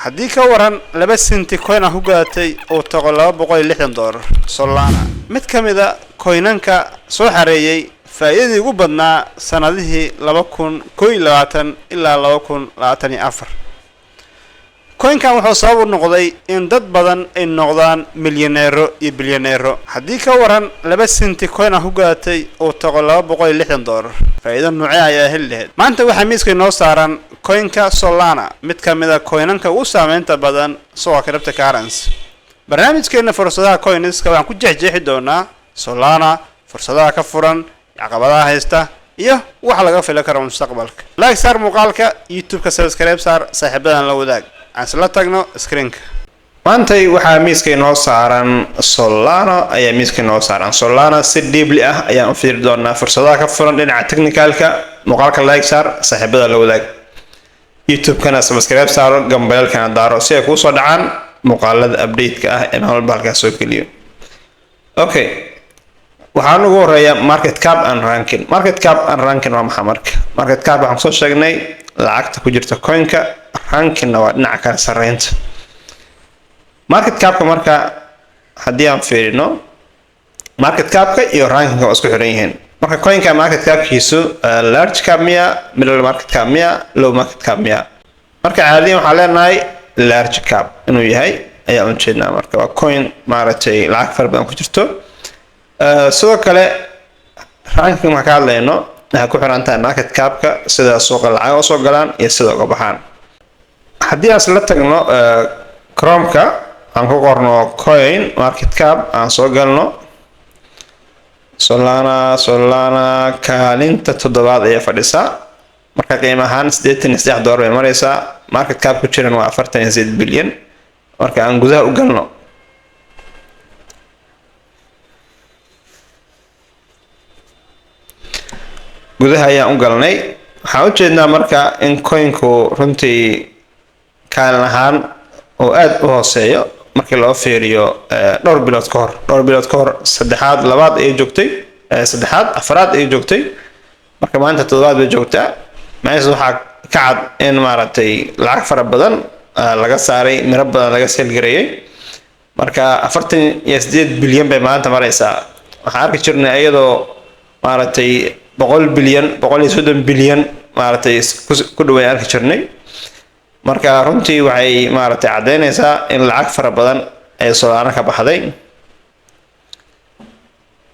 haddii ka waran 2 senti coin ah u gaatay oo tago $260 Solana mid kamida coinanka soo xareeyay faa'iidadii ugu badnaa sanadihii 2021 ilaa 2024 coinkan wuxuu sabab u noqday in dad badan ay noqdaan milyaneero iyo bilyaneero haddii ka waran 2 senti coin ah u gaatay oo tago $260 faa'iido noocee ayaa heli lahayd maanta waxaa miiska inoo saaran coinka Solana mid kamida coinanka ugu saameynta badan suuqa cryptocurrency barnaamijkeena fursadaha coinska waxaan ku jeexjeexi doonaa Solana fursadaha ka furan caqabadaha haysta iyo waxa laga filan karo mustaqbalka like saar muuqaalka youtube-ka subscribe saar saaxiibadan la wadaag aan isla tagno screen-ka maantay waxaa miiska inoo saaran Solana ayaa miiska inoo saaran Solana si deeply ah ayaan u fiiri doonaa fursadaha ka furan dhinaca technicalka muuqaalka like saar saaxiibada la wadaag youtube-kana subscribe saar gambeelkana daaro si ay ku soo dhacaan muuqaalada update-ka ah ee nolol halka soo geliyo okay waxaan ugu horeeyaa market cap and ranking waa maxay market cap waxaan soo sheegnay lacagta ku jirta coinka rankingna waa dhinaca kala sareynta market cap marka haddii aan fiirino market cap iyo ranking waa isku xiran yihiin marka coinka market cap-kiisu large cap miya middle market cap miya low market cap miya marka caadiyan waxaan leenahay large cap inuu yahay ayaan u jeednaa marka waa coin maaragtay lacag fara badan ku jirto sidoo kale ranking ma ka hadlayno waxa ku xiran tahay market cap-ka sida suuqa lacag soo galaan iyo sida uga baxaan haddii aan isla tagno Chrome-ka aan ku qorno coin market cap aan soo galno Solana kaalinta 7aad ayaa fadhisaa marka qiimo ahaan $83 bay maraysaa market cap ku jiran waa 48 bilyan marka aan gudaha u galno gudaha ayaan u galnay waxaan u jeednaa marka in coinku runtii kaalin ahaan oo aad u hooseeyo markii loo fiiriyo dhowr bilood ka hor saddexaad labaad ay joogtay saddexaad afraad ay joogtay marka maanta toddobaad bay joogtaa meesha waxaa ka cad in maaragtay lacag fara badan laga saaray miro badan laga seelgareeyay marka 48 bilyan bay maanta maraysaa waxaan arki jirnay iyadoo maaragtay 130 bilyan maaragtay ku dhaweey arki jirnay marka runtii waxay maaragtay cadeynaysaa in lacag fara badan ay Solana ka baxday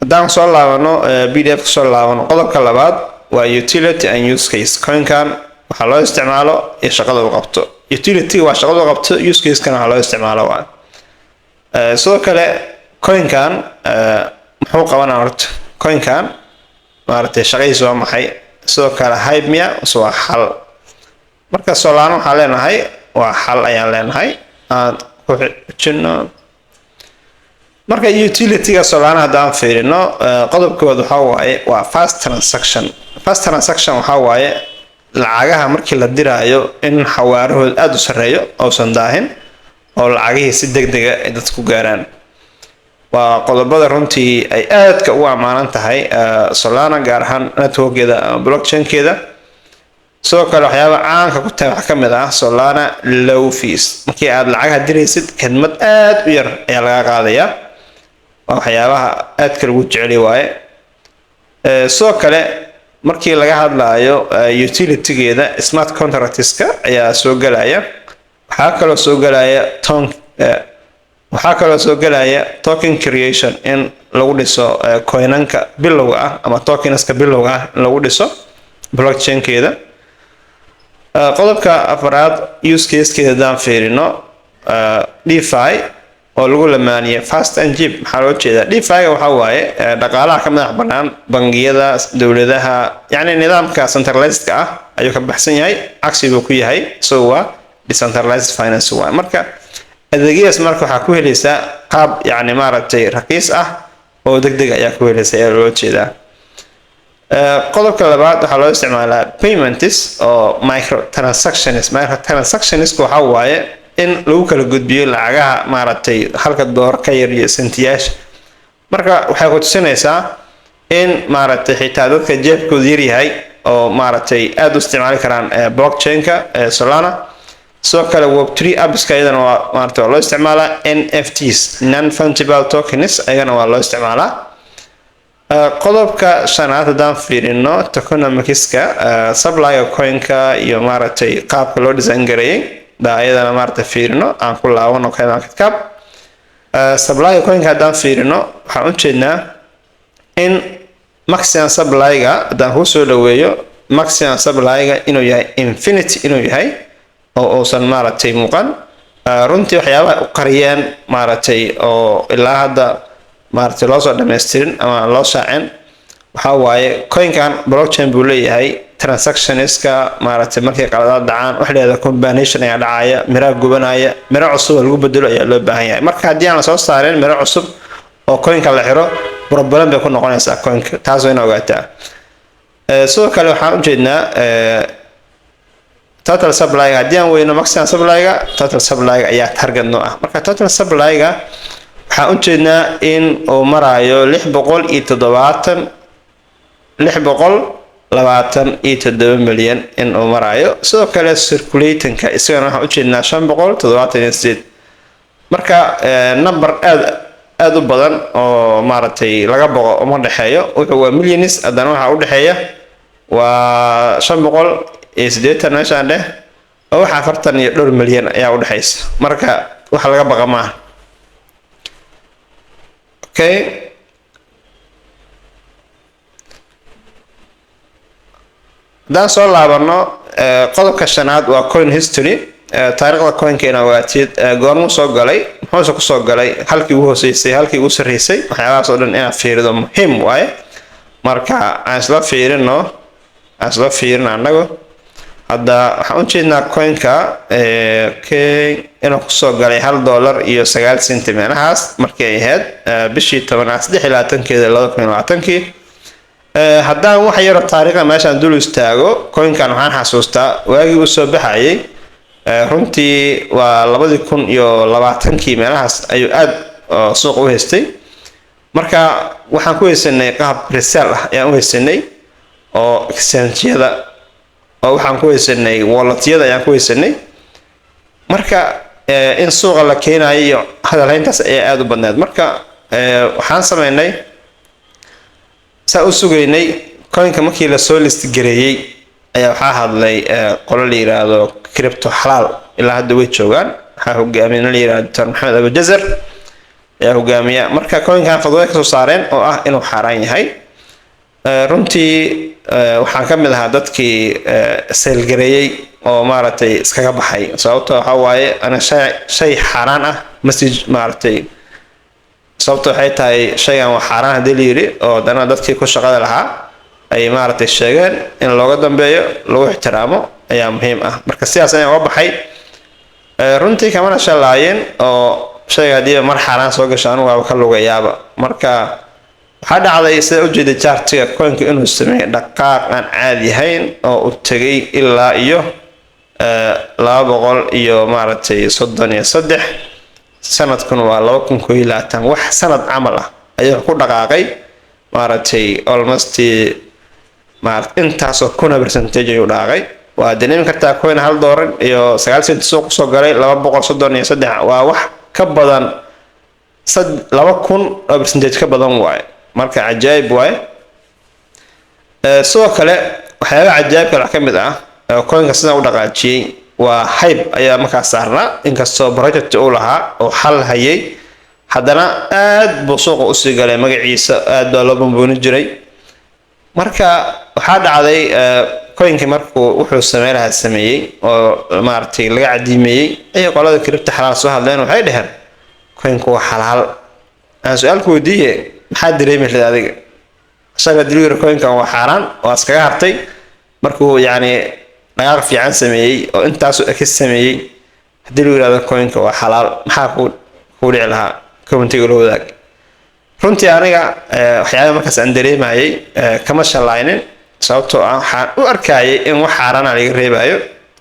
hadaan soo laabano PDF ka soo laabano qodobka labaad waa utility and use case coinkan waxa loo isticmaalo iyo shaqada uu qabto utility waa shaqada uu qabto use case-kana waxa loo isticmaalo waa sidoo kale coinkan muxuu qabanaa horta coinkan maaragtay shaqadiisu waa maxay sidoo kale hype miya waa xal marka Solana waxaan leenahay waa xal ayaan leenahay aan ku xijino marka utility-ga Solana hadaan fiirino qodobkooda waxa waaye waa fast transaction waxa waaye lacagaha markii la diraayo in xawaarahooda aad u sareeyo oo san daahin oo lacagihii si degdeg ah dadku gaaraan waa qodobada runtii ay aadka u amaanan tahay Solana gaar ahaan network-keeda blockchain-keeda sidoo kale waxyaaba caanka ku tahay waxa kamid ah Solana low fees markii aad lacag diraysid khidmad aad u yar ayaa laga qaadayaa waxyaabaha aad kale ugu jecel waaye sidoo kale markii laga hadlaayo utility-geeda smart contracts-ka ayaa soo galaya waxaa kaloo soo galaya token creation in lagu dhiso coinanka bilowga ah ama tokenska bilowga ah in lagu dhiso blockchain-keeda qodobka afraad use case-keeda daan fiirino DeFi oo lagu lamaaniyo fast and cheap maxaa loo jeedaa DeFi waxa waaye dhaqaalaha ka madax bannaan bangiyada dawladaha yacni nidaamka centralized ah ayuu ka baxsan yahay cagsi buu ku yahay so waa decentralized finance waa marka adeegyadaas marka waxaa ku helaysaa qaab yacni maaragtay raqiis ah oo degdeg ayaa ku helaysaa ee loo jeedaa qodobka labaad waxaa loo isticmaalaa payments oo microtransactions waxa waaye in lagu kala gudbiyo lacagaha maaragtay halka door ka yar iyo sentiyaash marka waxay ku tusinaysaa in maaragtay xitaa dadka jeebkooda yar yahay oo maaragtay aad u isticmaali karaan blockchain-ka Solana sidoo kale web3 apps ka iyadana waa maaragtay loo isticmaalaa NFTs non fungible tokens ayagana waa loo isticmaalaa qodobka shanaad haddaan fiirino tokenomics-ka supply-ga coin-ka iyo maaragtay qaabka loo design gareeyay ayadana maaragtay fiirino aan ku laabano CoinMarketCap supply-ga coin-ka haddaan fiirino waxaan u jeednaa in maximum supply-ga haddaan ku soo dhaweeyo maximum supply-ga inuu yahay infinity inuu yahay oo uusan maaragtay muuqan runtii waxyaabaha u qariyeen maaragtay oo ilaa hadda maaragtay loo soo dhameystirin ama loo shaacin waxaa waaye coin-kan blockchain buu leeyahay transactionska maaragtay markay qaladaad dhacaan wax leedahay combination ayaa dhacaya miraha gubanaya miro cusub oo lagu bedelo ayaa loo baahan yahay marka haddii aan la soo saarin miro cusub oo coin-ka la xiro problem bay ku noqonaysaa coin-ka taas waa in ogaataa sidoo kale waxaan u jeednaa total supply-ga haddii aan weyno maximum supply-ga total supply-ga ayaa target noo ah marka total supply-ga waxaan u jeednaa in uu marayo 627 milyan in uu marayo sidoo kale circulating-ka isagana waxaan u jeednaa 578 marka number aad u badan oo maaragtay laga boqo uma dhaxeeyo wuxuu waa millions haddana waxaa u dhaxeeya waa 580 meeshaan dheh oo waxa 42 milyan ayaa u dhaxaysa marka waxa laga baqa maaha okay haddaan soo laabano qodobka shanaad waa coin history taariikhda coin-keena waatid goormuu soo galay muxuuse kusoo galay halkii ugu hooseysay halkii ugu sarreysay waxyaabahaas oo dhan inaad fiirido muhiim waaye marka aan isla fiirino annagu hadda waxaan u jeednaa coin-ka inuu kusoo galay $1.09 meelahaas markii ay ahayd bishii 10/23 2020 haddaan wax yaro taariikhda meeshaan dul istaago coin-kan waxaan xasuustaa waagii uu soo baxayay runtii waa 2020 meelahaas ayuu aad suuq u haystay marka waxaan ku haysanay qaab resale ah ayaan u haysanay oo exchange-yada oo waxaan ku haysanay wallet-yada ayaan ku haysanay marka in suuqa la keenayo iyo hadalhayntaas ayaa aad u badneed marka waxaan sameynay saa u sugaynay coin-ka markii la soo list gareeyay ayaa waxaa hadlay qolo la yiraahdo crypto xalaal ilaa hadda way joogaan waxaa hogaamiye la yiraahdo Dr. Maxamed Abu Jazar ayaa hogaamiya marka coin-kan fadwada ka soo saareen oo ah inuu xaraan yahay runtii waxaan ka mid ahaa dadkii sale gareeyay oo maaragtay iskaga baxay sababtoo waxa waaye ana shay xaraan ah message maaragtay sababtoo waxay tahay shaygan waa xaraan hadii la yiri oo dana dadkii ku shaqada lahaa ay maaragtay sheegeen in looga dambeeyo lagu ixtiraamo ayaa muhiim ah marka sidaas ayaan uga baxay runtii kamana shalaayeen oo shayga hadii mar xaraan soo gasho anigu waa ka lugayaaba marka waxaa dhacday sida u jeeda chartiga coin-ka inuu sameeyay dhaqaaq aan caadi ahayn oo u tagay ilaa iyo 200 iyo maaragtay 33 sanadkan waa 2020 wax sanad camal ah ayuu ku dhaqaaqay maaragtay almost intaasoo % ayuu dhaqaaqay waa dareemi kartaa coin $1 iyo 9 cent suuq soo galay 233 waa wax ka badan 2,000% ka badan waaye marka cajaayib waaye sidoo kale waxyaabaha cajaayibka wax ka mid ah coin-ka sida u dhaqaajiyay waa hype ayaa markaa saarnaa inkastoo project uu lahaa oo xal hayay haddana aad buu suuqa u sii galay magaciisa aad baa loo bambooni jiray marka waxaa dhacday coin-ka markuu wuxuu sameeyay oo maaragtay laga cadiimeeyay ay qolada crypto xalaal soo hadleen waxay dhaheen coin-ku waa xalaal aan su'aal ku weydiiyay maxaa dareemaysaa adiga asaga delivery coin-kan waa xaraan waa iskaga hartay markuu yani dhaqaaq fiican sameeyay oo intaas uu ka sameeyay hadii uu yiraahdo coin-ka waa xalaal maxaa ku dhici lahaa commentiga loo wadaag runtii aniga waxyaabo markaas aan dareemayay kama shalaynin sababtoo ah waxaan u arkayay in wax xaraan laga reebayo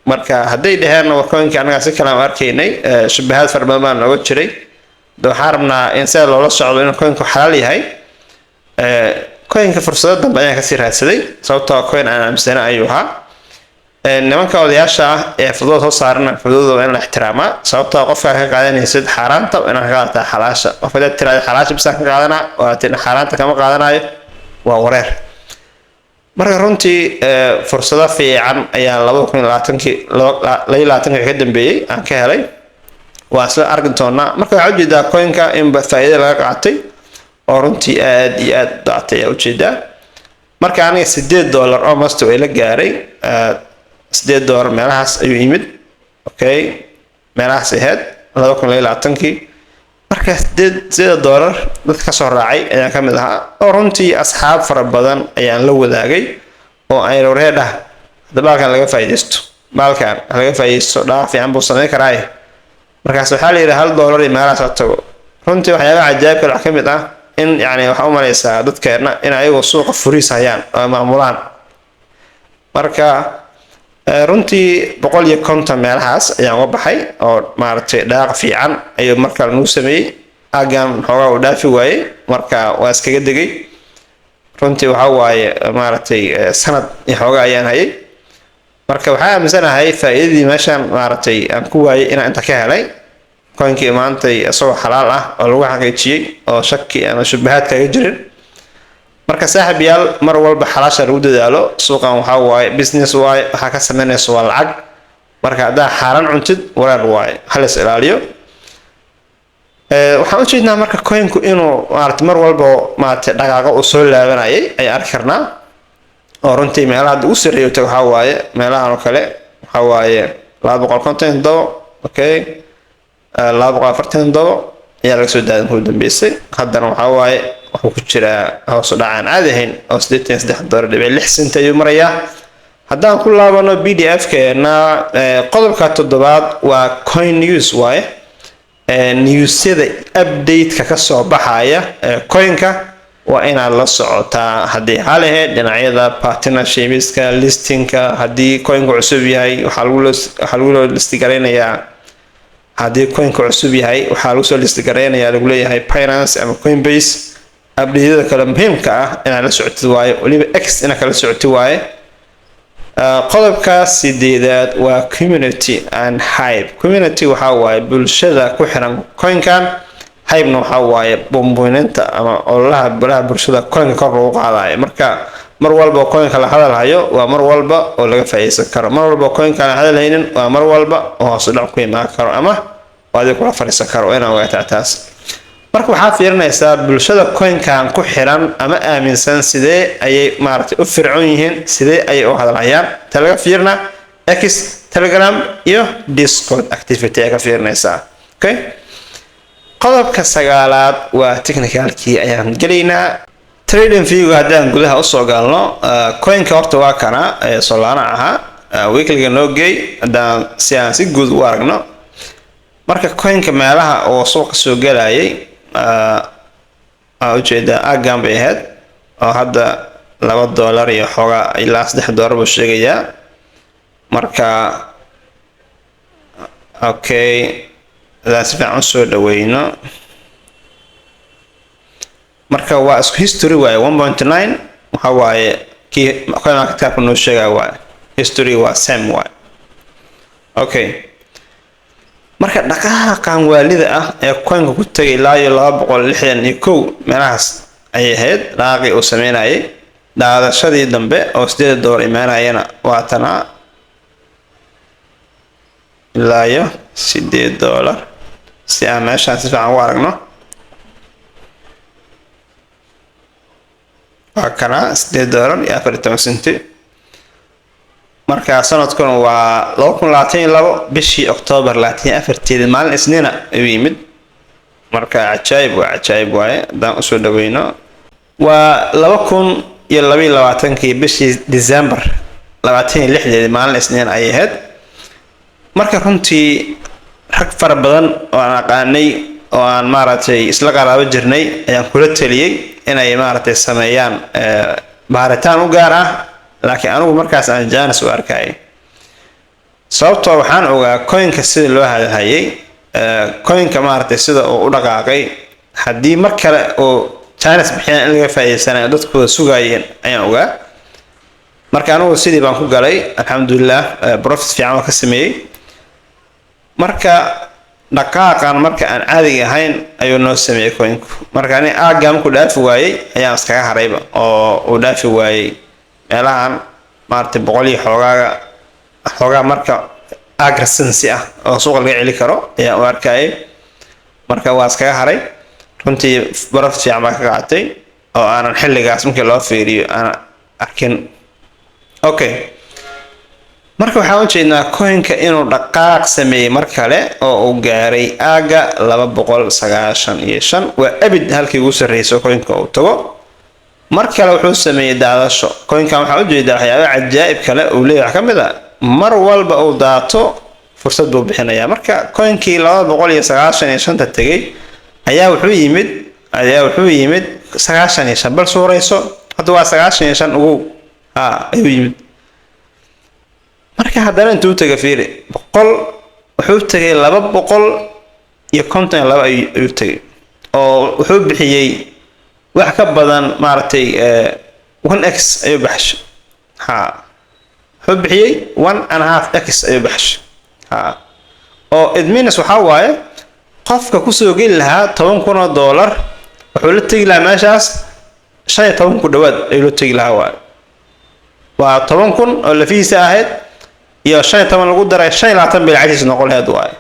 marka haday dhaheen waa coin-ka anaga si kala aan arkaynay shabahaad farbadan baan nooga jiray waxaan rabnaa in sida loola socdo in coin-ku xalaal yahay coin-ka fursado dambe ayaan kasii raadsaday sababtoo coin aan aaminsanaa ayuu ahaa nimanka odayaasha ah ee fudud soo saarana fududooda in la ixtiraamaa sababtoo qofka ka qaadanaysid xaaraanta inaad ka qaadataa xalaasha qofka dad tiraada xalaasha bis ka qaadana waa tin xaaraanta kama qaadanayo waa wareer marka runtii fursado fiican ayaa 2020 ka dambeeyay aan ka helay waa soo arki doonaa marka waxaa ujeedaa coinka in faa'iido laga qaatay oo runtii aad iyo aad daatay ayaa ujeedaa marka aniga $8 almost way la gaaray $8 meelahaas ayuu yimid okay meelahaas ahayd 2020 marka $8 dadka ka soo raacay ayaan ka mid ahaa oo runtii asxaab fara badan ayaan la wadaagay oo ay reedah dabaalkan laga faa'iideysto maalkan laga faa'iideysto dhaaf fiican buu sameyn karaa markaas waxaa la yiraahdaa $1 iyo meelahaas tago runtii waxyaabo cajaa'ib ah ka mid ah in yani waxa u maleysaa dadkeena in ayagu suuqa furiis hayaan oo maamulaan marka runtii 150 meelahaas ayaan uga baxay oo maaragtay dhaaq fiican ayuu markaa nuu sameeyay agan xoogaa u dhaafi waayay marka waa iskaga degay runtii waxa waaye maaragtay sanad iyo xoogaa ayaan hayay marka waxaa aaminsanahay faa'iidadii meeshan maaragtay aan ku waayay inaan inta ka helay coinkii maantay isagoo xalaal ah oo lagu xaqiijiyay oo shaki ama shubahaad kaga jirin marka saaxiibayaal mar walba xalaasha lagu dadaalo suuqan waxa waaye business waaye waxa ka sameynayso waa lacag marka hadaa xaaran cuntid wareer waaye hal is ilaaliyo waxaan u jeednaa marka coinku inuu maaragtay mar walba maaragtay dhaqaaqa uu soo laabanayay ay arki karnaa oo runtii meelaha ugu sareeyo waxa waaye meelahan oo kale waxa waaye 257 okay 247 ayaa laga soo daadan ku dambeysay haddana waxa waaye wuxuu ku jiraa hoos u dhacaan caadi ahayn oo $83.6 ayuu marayaa haddaan ku laabano PDF-keena qodobka 7 waa coin news waaye newsyada update-ka ka soo baxaya coinka waa inaad la socotaa haddii halaheed dhinacyada partnershipska listingka haddii coinku cusub yahay waxaa lagu listi gareynayaa haddii coinka cusub yahay waxaa lagu soo listi gareynayaa lagu leeyahay Binance ama Coinbase abdiyada kala muhiimka ah inaad la socotid waaye waliba X ina kala socotid waaye qodobka 8 waa community and hype community waxa waaye bulshada ku xiran coinkan hype-na waxa waaye bomboynta ama olaha bulshada coinka kor loogu qaadayo marka mar walba coinka la hadalhayo waa mar walba oo laga faa'iideysan karo mar walba coinka la hadalhaynin waa mar walba oo hoos u dhac ku imaan karo ama waadi kula fariisan karo inaan ogaataa taas marka waxaa fiirinaysaa bulshada coinkan ku xiran ama aaminsan sidee ayay maaragtay u fircoon yihiin sidee ayay u hadalhayaan ta laga fiirna X Telegram iyo Discord activity ka fiirinaysaa okay qodobka 9 waa technicalkii ayaan galeynaa trading fee haddaan gudaha u soo galno coinka horta waa kana Solana aha weekly no gay haddaan si guud u aragno marka coinka meelaha oo suuqa soo galayay ujeeda agan bay ahayd oo hadda $2 iyo xoogaa ilaa $3 buu sheegayaa marka okay hadaan si fiican soo dhaweyno marka waa isku history waaye 1.9 waxa waaye kii coinka kitaabka noo sheegaya waaye history waa same waaye okay marka dhaqaaqan waalida ah ee coinka ku tagay ilaa 261 meelahaas ay ahayd dhaaqii uu sameynayay dhaadashadii dambe oo $8 imaanayana waa tana ilaa $8 si aan meeshaan si fiican u aragno waa kana $8.14 marka sanadkan waa 2022 bishii October 24 maalin isniina ayuu yimid marka cajaayib waaye hadaan u soo dhaweyno waa 2022 bishii December 26 maalin isniin ay ahayd marka runtii rag fara badan oo aan aqaanay oo aan maaragtay isla qaraabo jirnay ayaan kula taliyay inay maaragtay sameeyaan baaritaan u gaar ah laakiin anigu markaas aan jaanis u arkay sababtoo waxaan ogaa coinka sida loo hadalhayay coinka maaragtay sida uu u dhaqaaqay haddii mar kale oo jaanis bixiyaan in laga faa'iideysanayo dadkooda sugayeen ayaan ogaa marka anigu sidii baan ku galay alxamdulilah profit fiican oo ka sameeyey marka dhaqaaqan marka aan caadiga ahayn ayuu noo sameeyey coinku marka ani aagam ku dhaafi waayey ayaan iskaga harayba oo uu dhaafi waayey meelahan maartay boqol iyo xoogaa marka aggressivency ah oo suuqa laga celi karo ayaan u arkayay marka waa iskaga haray runtii profit fiican baa ka qaatay oo aanan xilligaas markii loo fiiriyo aanan arkin okay marka waxaan u jeednaa coinka inuu dhaqaaq sameeyey mar kale oo uu gaaray aaga 295 waa abid halkii ugu sarreysay coinka uu tago mar kale wuxuu sameeyey daadasho coinka waxaa u jeedaa waxyaabo cajaa'ib kale uu leeyahay ka mid ah mar walba uu daato fursad buu bixinayaa marka coinkii 295 tagay ayaa wuxuu yimid 95 bal suurayso hadda waa 95 ugu ayuu yimid marka haddana intuu taga fiiri 100 wuxuu tagay 252 ayuu tagay oo wuxuu bixiyey wax ka badan maartay 1x ayuu baxshay wuxuu bixiyey 1.5x ayuu baxshay oo adminis waxa waaye qofka ku soo geli lahaa $10,000 wuxuu la tagi lahaa meeshaas 15 ku dhawaad ayuu la tagi lahaa waa 10,000 oo lafiisa ahayd iyo 15 lagu daray 25 bil cajiis noqon lahayd waaye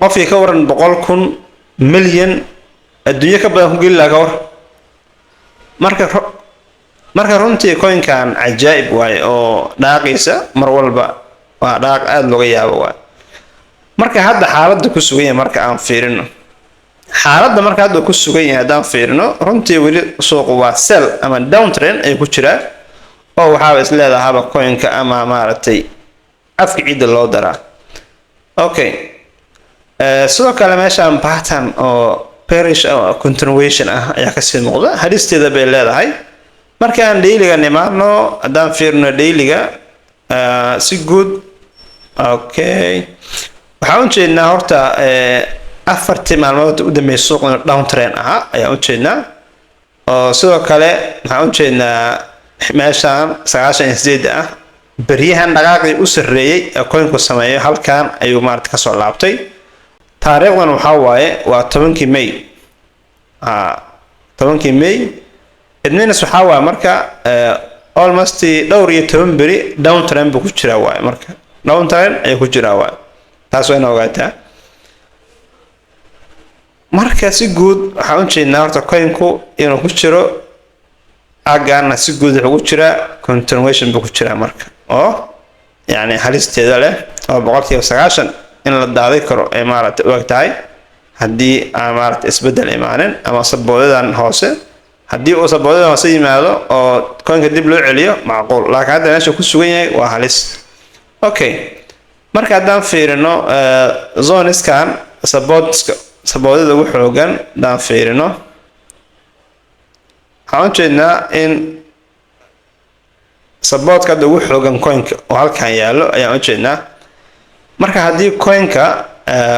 qofkii ka waran 100,000 milyan adduunyo ka badan ku geli lahaa ka war marka runtii coinkan cajaa'ib waaye oo dhaaqiisa mar walba waa dhaaq aad looga yaabo waaye marka hadda xaaladda ku sugan yahay marka aan fiirino xaaladda marka hadda ku sugan yahay haddaan fiirino runtii weli suuqu waa sell ama downtrend ay ku jiraan oo waxaaba is leedahaba coinka ama maaragtay afka ciidda loo daraa okay sidoo kale meeshaan pattern oo bearish continuation ah ayaa kasii muuqda halisteeda bay leedahay marka aan dailiga nimaano haddaan fiirino dailiga si guud okay waxaan u jeednaa horta afartii maalmood u dambeysay suuqna downtrend ahaa ayaan u jeednaa oo sidoo kale waxaan u jeednaa meeshaan 98 ah baryahan dhaqaaqii u sarreeyay ee coinku sameeyo halkan ayuu maartay ka soo laabtay taariikhdan waxa waaye waa 10 May 10 May adminis waxa waaye marka almost dhowr iyo 10 beri downtrend buu ku jiraa waaye marka downtrend ayuu ku jiraa waaye taas waa in ogaataa marka si guud waxaan u jeednaa horta coinku inuu ku jiro agana si guud wuxuu ku jiraa continuation buu ku jiraa marka oo yani halisteeda leh oo 90% in la daaday karo ee maaragtay u egtahay haddii aan maaragtay isbedel imaanin ama saboodadan hoose haddii uu saboodadan hoose yimaado oo coinka dib loo celiyo macquul laakiin hadda meesha ku sugan yahay waa halis okay marka haddaan fiirino zoneskan saboodada ugu xoogan haddaan fiirino waxaan u jeednaa in saboodka hadda ugu xoogan coinka oo halkan yaallo ayaan u jeednaa marka haddii coinka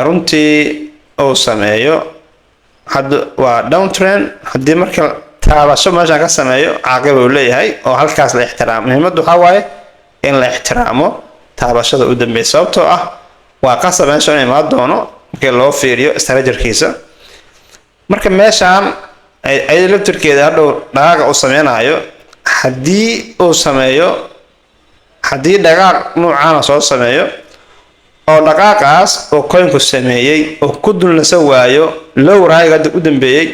runtii uu sameeyo hadda waa downtrend haddii marka taabasho meeshaan ka sameeyo caaqib uu leeyahay oo halkaas la ixtiraamo muhiimaddu waxaa waaye in la ixtiraamo taabashada u dambeysay sababtoo ah waa qasab meesha inuu imaan doono markii loo fiiriyo strategikiisa marka meeshaan ay laftirkeeda hadhow dhaqaaqa uu sameynayo haddii uu sameeyo haddii dhaqaaq nuucaana soo sameeyo oo dhaqaaqaas oo coinku sameeyey oo ku dulnasa waayo low rayga u dambeeyey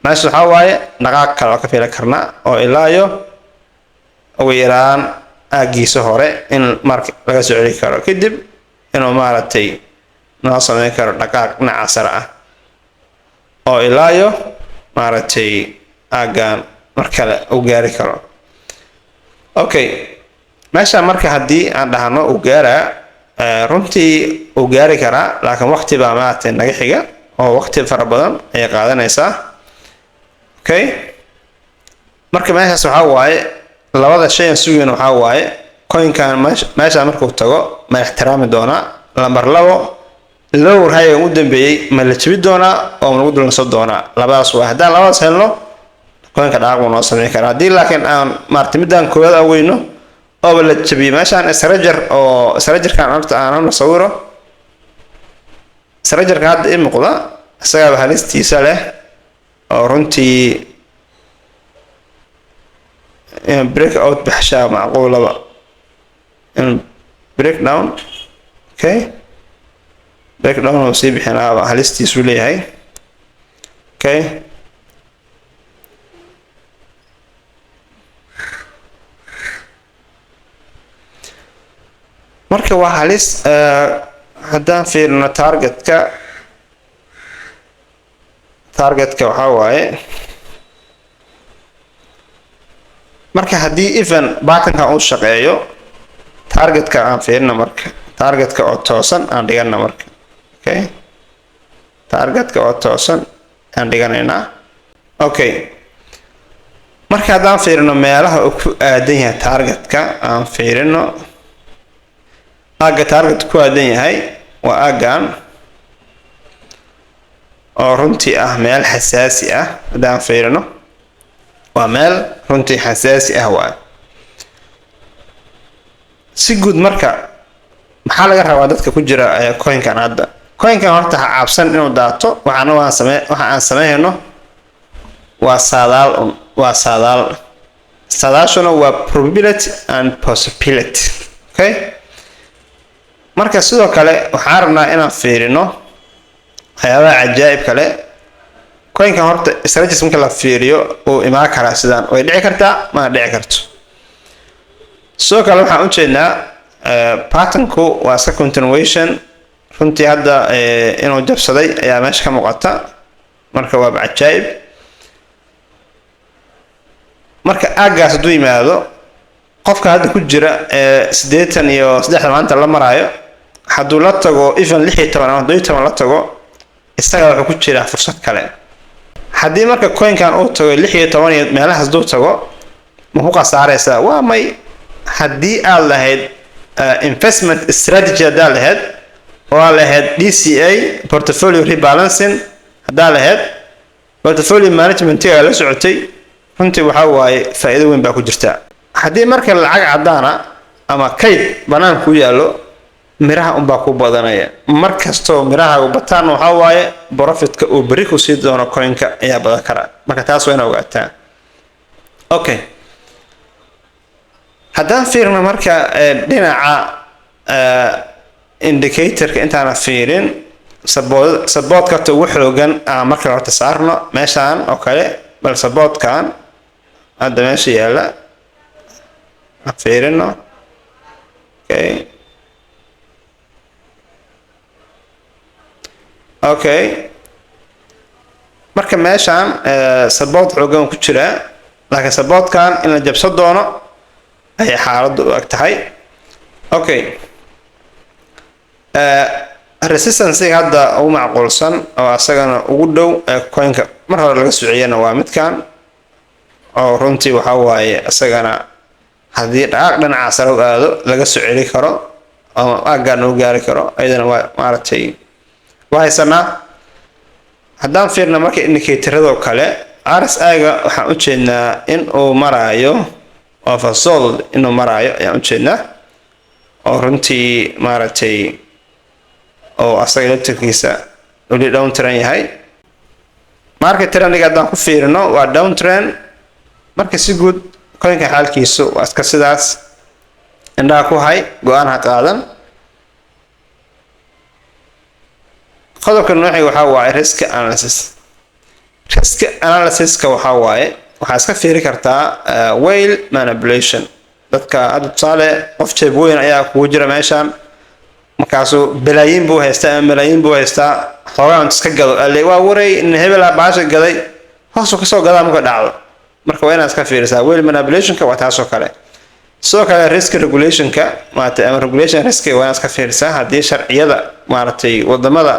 meesha waxaa waaye dhaqaaq kale oo ka filan karnaa oo ilaayo ugu yaraan aagiisa hore in marka laga soo celi karo kadib inuu maaragtay noo sameyn karo dhaqaaq dhinaca sare ah oo ilaayo maaragtay aagaan mar kale u gaari karo okay meesha marka haddii aan dhahno uu gaaraa runtii uu gaari karaa laakiin waqti baa maaragtay naga xiga oo waqti fara badan ayay qaadanaysaa okay marka meeshaas waxaa waaye labada shay aan sugayno waxaa waaye coinkan meesha markuu tago ma ixtiraami doonaa lambar 2 low rayga u dambeeyey ma la jabi doonaa oo ma lagu dulnaso doonaa labadaas waa haddaan labadaas helno coinka dhaqaaq uu noo sameyn karaa haddii laakiin aan maartay midaan koowaad aweyno oo la jabiyo meeshaan stranger oo strangerkan horta aan sawiro strangerka hadda ii muuqda isaga halistiisa leh oo runtii break out baxshaa macquulaba in breakdown okay breakdown oo sii bixinaa halistiisu leeyahay okay marka waa halis haddaan fiirino targetka waxaa waaye marka haddii even buttonka uu shaqeeyo targetka aan fiirino marka targetka oo toosan aan dhigana marka okay targetka oo toosan aan dhiganaynaa okay marka haddaan fiirino meelaha uu ku aadan yahay targetka aan fiirino aga target ku aadan yahay waa agan oo runtii ah meel xasaasi ah haddaan fiirino waa meel runtii xasaasi ah waa si guud marka maxaa laga rabaa dadka ku jira coinkan hadda coinkan horta ha cabsan inuu daato waxa aan sameeyno waa saadaashuna waa probability and possibility okay marka sidoo kale waxaan rabnaa inaan fiirino waxyaabaha cajaa'ib kale coinkan horta strategies marka la fiiriyo uu imaan karaa sidaan way dhici kartaa ma dhici karto sidoo kale waxaan u jeednaa patternku waa iska continuation runtii hadda inuu jabsaday ayaa meesha ka muuqata marka waa cajaa'ib marka aagaas hadduu yimaado qofka hadda ku jira 83 maanta la maraayo hadduu la tago even 16 ama 17 la tago isaga wuxuu ku jiraa fursad kale haddii marka coinkan uu tago 16 meelahaas duu tago ma ku qasaaraysaa waa may haddii aad lahayd investment strategy hadaa lahayd oo aad lahayd DCA portfolio rebalancing hadaa lahayd portfolio management la socotay runtii waxa waaye faa'iido weyn baa ku jirta haddii marka lacag cadaana ama kayd banaan ku yaalo miraha baa ku badanaya markasto miraha u bataan waxa waaye profitka uu bari ku sii doono coinka ayaa badan kara marka taas waa in ogaataa okay haddaan fiirno marka dhinaca indicatorka intaana fiirin support ka ugu xoogan marka horta saarno meeshaan oo kale bal supportkan hadda meesha yaala fiirino okay okay marka meeshaan support xoogan ku jira laakiin supportkan in la jabsan doono ay xaaladdu u eg tahay okay resistance hadda ugu macquulsan oo asagana ugu dhow coinka mar hore laga sociyana waa midkan oo runtii waxa waaye asagana haddii dhaqaaq dhinaca sare u aado laga soo celi karo ama aagaan uu gaari karo ayadana waa maaragtay waa haysanaa haddaan fiirno marka indicatorada kale RSI-ga waxaan u jeednaa in uu maraayo oversold inuu maraayo ayaan u jeednaa oo runtii maaragtay oo asaga electrickiisa weli downtrend yahay market trendiga haddaan ku fiirino waa downtrend marka si guud coinka xaalkiisu waa iska sidaas indhaha ku hay go-aan ha qaadan qodobka nooxiga waxaa waaye risk analysiska waxaa waaye waxaa iska fiiri kartaa whale manipulation dadka hadda tusaale qof jeeb weyn ayaa kugu jira meeshaan markaasuu balaayiin buu haystaa ama malaayiin buu haystaa xoogaan iska gado alle waa waray in hebel baasha gaday hoosuu kasoo gadaa marka dhacdo marka waa inaad iska fiirisaa whale manipulationka waa taasoo kale sidoo kale risk regulationka maaragtay ama regulation risk waa inaad iska fiirisaa haddii sharciyada maaragtay wadamada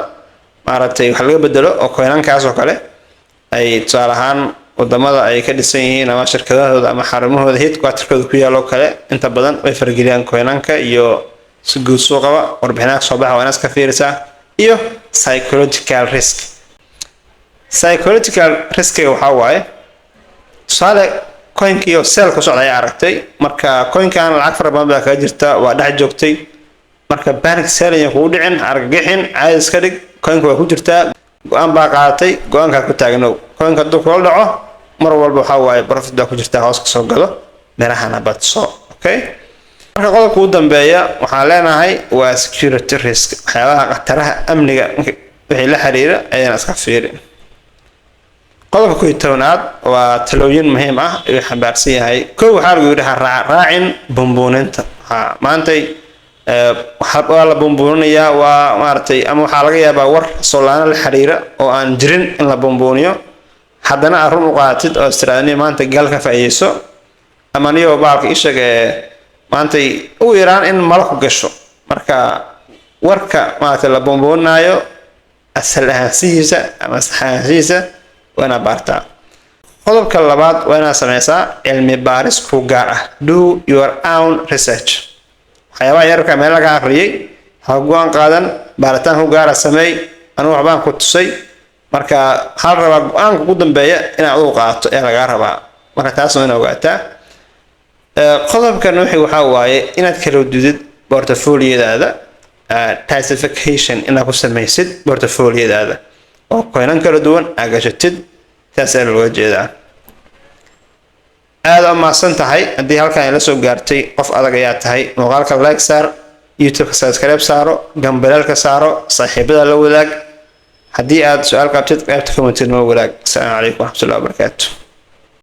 maaragtay wax laga bedelo oo coinankaas oo kale ay tusaale ahaan wadamada ay ka dhisan yihiin ama shirkadahooda ama xarumahooda headquarterkooda ku yaalo kale inta badan way fargeliyaan coinanka iyo si guud suuqaba warbixinaha soo baxa waa inaad iska fiirisaa iyo psychological risk waxaa waaye tusaale coinkii oo seel ku socda ayaa aragtay marka coinkan lacag fara badan baa kaga jirta waa dhex joogtay marka panic selling kugu dhicin argagixin caadi iska dhig coinka waa ku jirtaa go-aan baa qaadatay go-aankaa ku taagnow coinka hadduu kula dhaco mar walba waxaa waaye profit baa ku jirtaa hoos kasoo gado mirahana badso okay marka qodobka ugu dambeeya waxaan leenahay waa security risk waxyaabaha khataraha amniga wixii la xiriira ayaan iska fiirin qodobka 11aad waa talooyin muhiim ah ee xambaarsan yahay kow waxaa lagu yidhi raacin bumbuuninta maantay waxaa la bumbuuninayaa waa maaragtay ama waxaa laga yaabaa war Solana la xiriira oo aan jirin in la bumbuuniyo haddana aad run u qaadatid oo istiraadani maanta gal ka faa'iideyso ama niyo baalka ishaga maantay ugu yaraan in malku gasho marka warka maanta la bumbuunayo asal ahaansihiisa ama saxaansihiisa waana baartaa qodobka labaad waa inaad sameysaa cilmi baaris ku gaar ah do your own research waxyaabaha yarka meel laga akhriyay ha go'aan qaadan baaritaan ku gaar ah sameey anigu waxbaan ku tusay marka hal raba go'aanka ugu dambeeya inaad u qaato ee laga rabaa marka taas waa inaad ogaataa qodobkan waxa waaye inaad kala dudid portfolio-daada classification inaad ku sameysid portfolio-daada oo coinan kala duwan aad gashatid taas ayaa looga jeedaa aad u mahadsan tahay haddii halkan ay la soo gaartay qof adag ayaa tahay muuqaalka like saar youtube-ka subscribe saaro gambalaalka saaro saaxiibada la wadaag haddii aad su-aal qabtid qaybta comment noo wadaag. Assalaamu calaykum waraxmatullaahi wabarakaatuh.